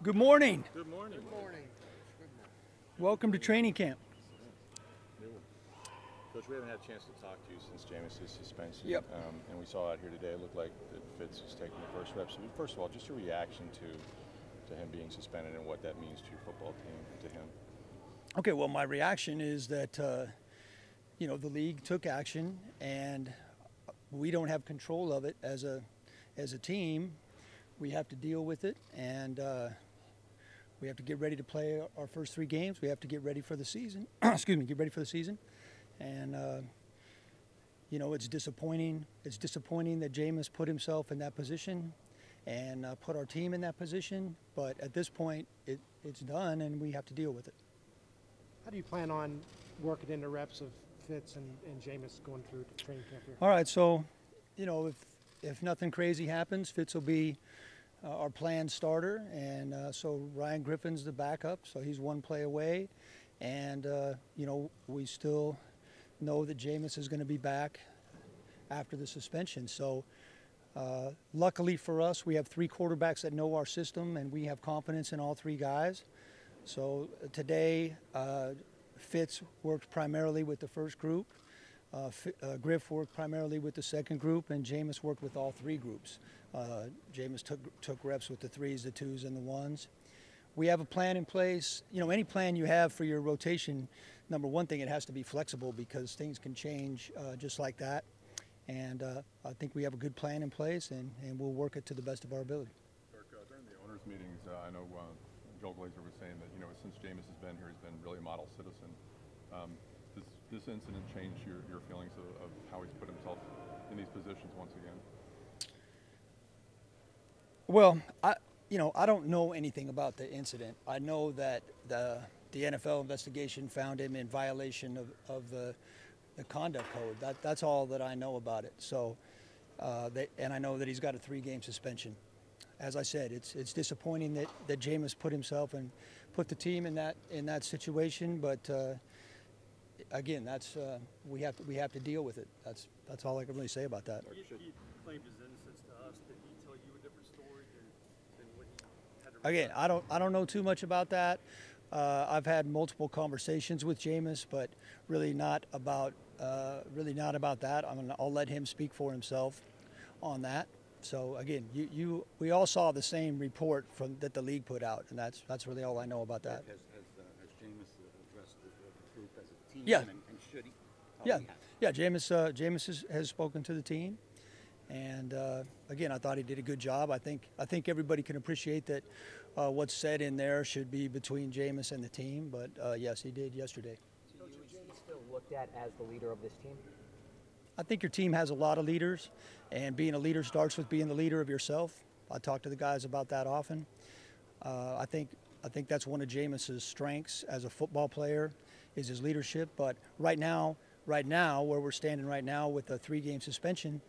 Good morning. Good morning. Good morning. Welcome to training camp. Coach, we haven't had a chance to talk to you since Jameis' suspension. Yep. And we saw out here today, it looked like that Fitz was taking the first reps. So first of all, just a reaction to him being suspended and what that means to your football team, to him. Okay, well, my reaction is that, the league took action, and we don't have control of it as a team. We have to deal with it, and we have to get ready to play our first 3 games. We have to get ready for the season. Get ready for the season. And, it's disappointing. It's disappointing that Jameis put himself in that position and put our team in that position. But at this point, it's done, and we have to deal with it. How do you plan on working in the reps of Fitz and Jameis going through the training camp here? All right, so, if nothing crazy happens, Fitz will be our planned starter, and so Ryan Griffin's the backup, so he's 1 play away. And, we still know that Jameis is going to be back after the suspension. So luckily for us, we have 3 quarterbacks that know our system, and we have confidence in all 3 guys. So today, Fitz worked primarily with the first group. Griff worked primarily with the second group, and Jameis worked with all 3 groups. Jameis took reps with the 3s, the 2s, and the 1s. We have a plan in place. Any plan you have for your rotation, number one thing, it has to be flexible because things can change just like that. And I think we have a good plan in place, and we'll work it to the best of our ability. Dirk, during the owners' meetings, I know Joel Glazer was saying that, since Jameis has been here, he's been really a model citizen. Does this incident change your feelings of how he's put himself in these positions once again? Well, I don't know anything about the incident. I know that the NFL investigation found him in violation of the conduct code. That's all that I know about it. So, and I know that he's got a 3-game suspension. As I said, it's disappointing that Jameis put himself and put the team in that situation. But again, we have to deal with it. That's all I can really say about that. He claimed his innocence to us. Did he tell you a different story than what he had to Again, I don't know too much about that. I've had multiple conversations with Jameis, but really not about that. I'll let him speak for himself on that. So again, we all saw the same report that the league put out, and that's really all I know about that. Has Jameis addressed the group as a team? Yeah. And should he? Yeah. Jameis has spoken to the team, and again, I thought he did a good job. I think everybody can appreciate that what's said in there should be between Jameis and the team. But yes, he did yesterday. So is he still looked at as the leader of this team? I think your team has a lot of leaders, and being a leader starts with being the leader of yourself. I talk to the guys about that often. I think that's one of Jameis's strengths as a football player is his leadership. But right now, where we're standing right now with a 3-game suspension,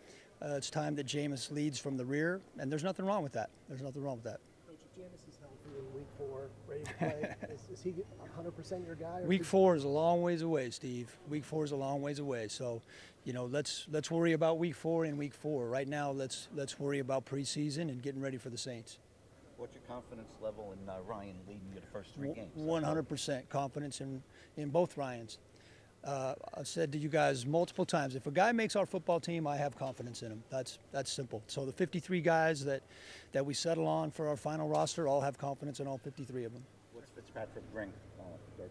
it's time that Jameis leads from the rear, and there's nothing wrong with that. There's nothing wrong with that. Coach, if Jameis is healthy in week 4, ready to play, is he 100% your guy? Week 4 is a long ways away, Steve. Week 4 is a long ways away. So, let's worry about week 4 and week 4. Right now, let's worry about preseason and getting ready for the Saints. What's your confidence level in Ryan leading you the first 3 games? 100% confidence in both Ryans. I've said to you guys multiple times, if a guy makes our football team, I have confidence in him. That's simple. So the 53 guys that we settle on for our final roster all have confidence in all 53 of them. What's Fitzpatrick bring to this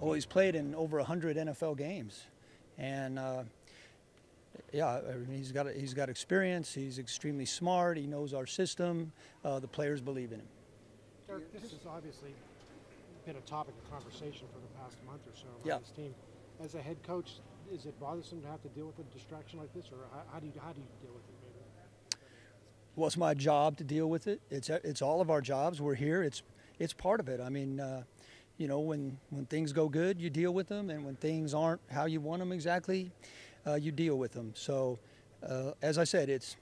Oh, he's played in over 100 NFL games, and he's got experience. He's extremely smart. He knows our system. The players believe in him. Dirk, this has obviously been a topic of conversation for the past month or so around Yeah. this team. As a head coach, is it bothersome to have to deal with a distraction like this, or how do you deal with it? Maybe. Well, it's my job to deal with it. It's all of our jobs. We're here. It's part of it. I mean, when things go good, you deal with them, and when things aren't how you want them exactly, you deal with them. So, as I said, it's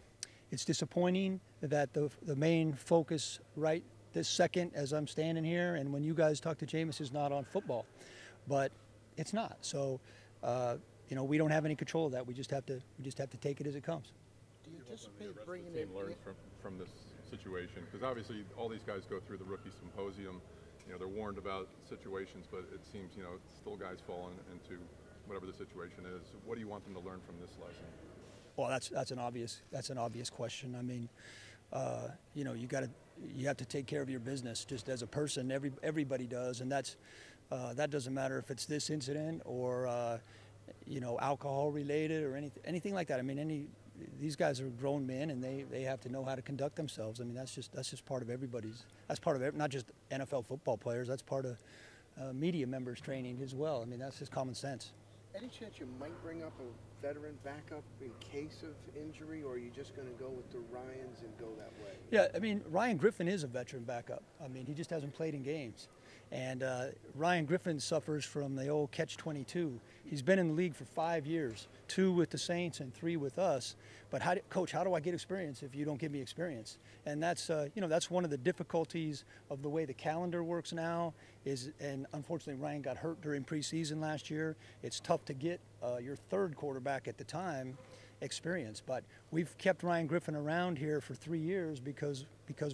disappointing that the main focus right this second, as I'm standing here, and when you guys talk to Jameis, is not on football, but it's not. So, we don't have any control of that. We just have to take it as it comes. Do you anticipate bringing it? Learn from this situation? Because obviously all these guys go through the rookie symposium. You know, they're warned about situations, but it seems, you know, still guys falling into whatever the situation is. What do you want them to learn from this lesson? Well, that's an obvious question. I mean, you know, you have to take care of your business just as a person. Everybody does, and that doesn't matter if it's this incident or you know, alcohol related or anything like that. I mean, these guys are grown men, and they have to know how to conduct themselves. I mean, that's just part of everybody's. That's part of not just NFL football players. That's part of media members' training as well. I mean, that's just common sense. Any chance you might bring up a veteran backup in case of injury, or are you just going to go with the Ryans and go that way? Yeah, I mean, Ryan Griffin is a veteran backup. I mean, he just hasn't played in games. And Ryan Griffin suffers from the old catch-22. He's been in the league for 5 years, 2 with the Saints and 3 with us. But Coach, how do I get experience if you don't give me experience? And that's, you know, that's one of the difficulties of the way the calendar works now. And unfortunately, Ryan got hurt during preseason last year. It's tough to get your third quarterback at the time experience. But we've kept Ryan Griffin around here for 3 years because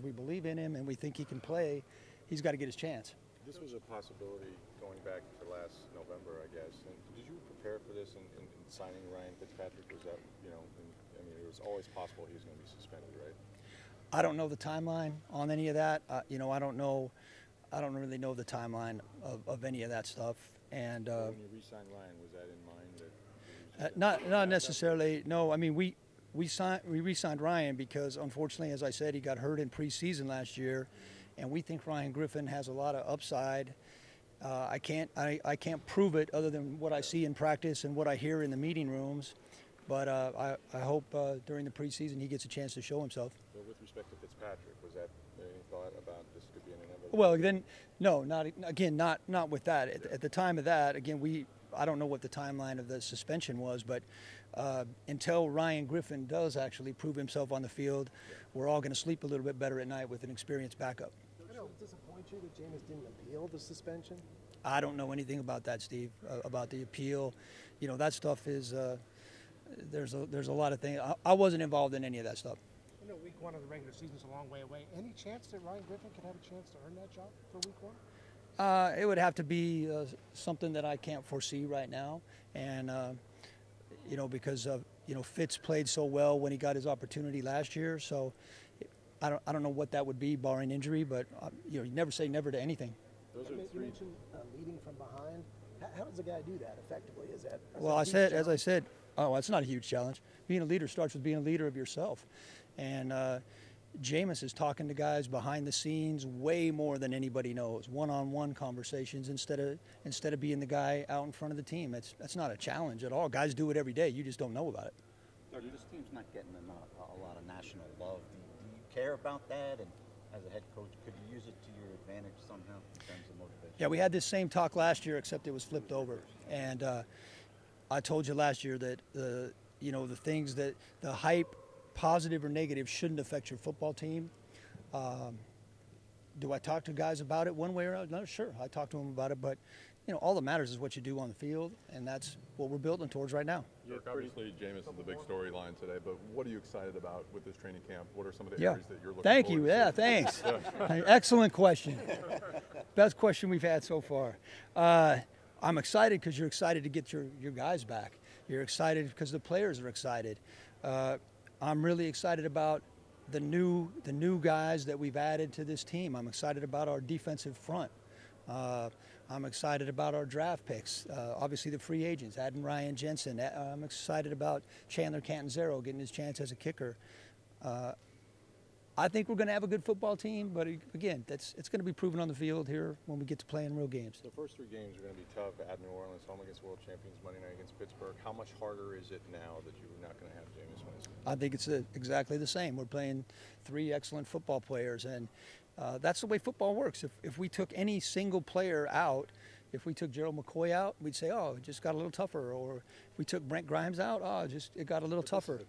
we believe in him and we think he can play. He's got to get his chance. This was a possibility going back to last November, I guess. And did you prepare for this in signing Ryan Fitzpatrick? Was that, you know, I mean, it was always possible he was going to be suspended, right? I don't know the timeline on any of that. You know, I don't really know the timeline of any of that stuff. And when you re-signed Ryan, was that in mind? That not necessarily. No, I mean we re-signed Ryan because unfortunately, as I said, he got hurt in preseason last year. And we think Ryan Griffin has a lot of upside. I can't prove it other than what I see in practice and what I hear in the meeting rooms. But I hope during the preseason he gets a chance to show himself. So with respect to Fitzpatrick, was that any thought about this could be an inevitable? Well, then, no, not with that. At the time of that, again, I don't know what the timeline of the suspension was, but until Ryan Griffin does actually prove himself on the field, we're all going to sleep a little bit better at night with an experienced backup. Does it disappoint you that Jameis didn't appeal the suspension? I don't know anything about that, Steve, about the appeal. You know, that stuff is, there's a lot of things. I wasn't involved in any of that stuff. You know, week 1 of the regular season's a long way away. Any chance that Ryan Griffin could have a chance to earn that job for week 1? It would have to be something that I can't foresee right now. And, you know, because, you know, Fitz played so well when he got his opportunity last year. So I don't know what that would be, barring injury, but, you know, you never say never to anything. Those are You three. mentioned leading from behind. How does a guy do that effectively? Well, as I said, it's not a huge challenge. Being a leader starts with being a leader of yourself. And Jameis is talking to guys behind the scenes way more than anybody knows, one-on-one conversations instead of being the guy out in front of the team. That's not a challenge at all. Guys do it every day. You just don't know about it. This team's not getting a lot of national love. Do you care about that? And as a head coach, could you use it to your advantage somehow in terms of motivation? Yeah, we had this same talk last year, except it was flipped over. And I told you last year that you know, the things that the hype, positive or negative, shouldn't affect your football team. Do I talk to guys about it one way or another? Sure, I talk to them about it, but you know, all that matters is what you do on the field, and that's what we're building towards right now. Dirk, obviously, Jameis is the big storyline today, but what are you excited about with this training camp? What are some of the areas that you're looking Thank forward you. to? Yeah, thanks. Excellent question. Best question we've had so far. I'm excited because you're excited to get your guys back. You're excited because the players are excited. I'm really excited about the new guys that we've added to this team. I'm excited about our defensive front. I'm excited about our draft picks. Obviously, the free agents, adding Ryan Jensen. I'm excited about Chandler Catanzaro getting his chance as a kicker. I think we're going to have a good football team, but again, it's going to be proven on the field here when we get to play in real games. The first 3 games are going to be tough at New Orleans, home against world champions, Monday night against Pittsburgh. How much harder is it now that you're not going to have Jameis Winston? I think it's exactly the same. We're playing 3 excellent football players, and that's the way football works. If we took any single player out, if we took Gerald McCoy out, we'd say, oh, it just got a little tougher. Or if we took Brent Grimes out, it got a little tougher.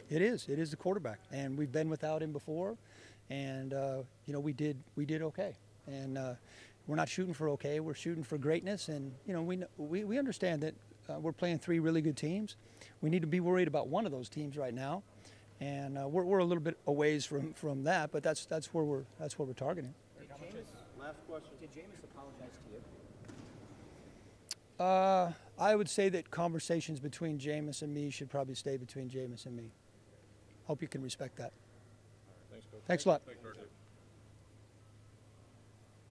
It is the quarterback, and we've been without him before, and you know, we did okay, and we're not shooting for okay, we're shooting for greatness, and you know, we understand that we're playing 3 really good teams. We need to be worried about one of those teams right now, and we're a little bit a ways from that, but that's where we're targeting. Last question. Did Jameis apologize to you? I would say that conversations between Jameis and me should probably stay between Jameis and me. Hope you can respect that. Thanks, Coach. Thanks a lot. Thanks, Dirk.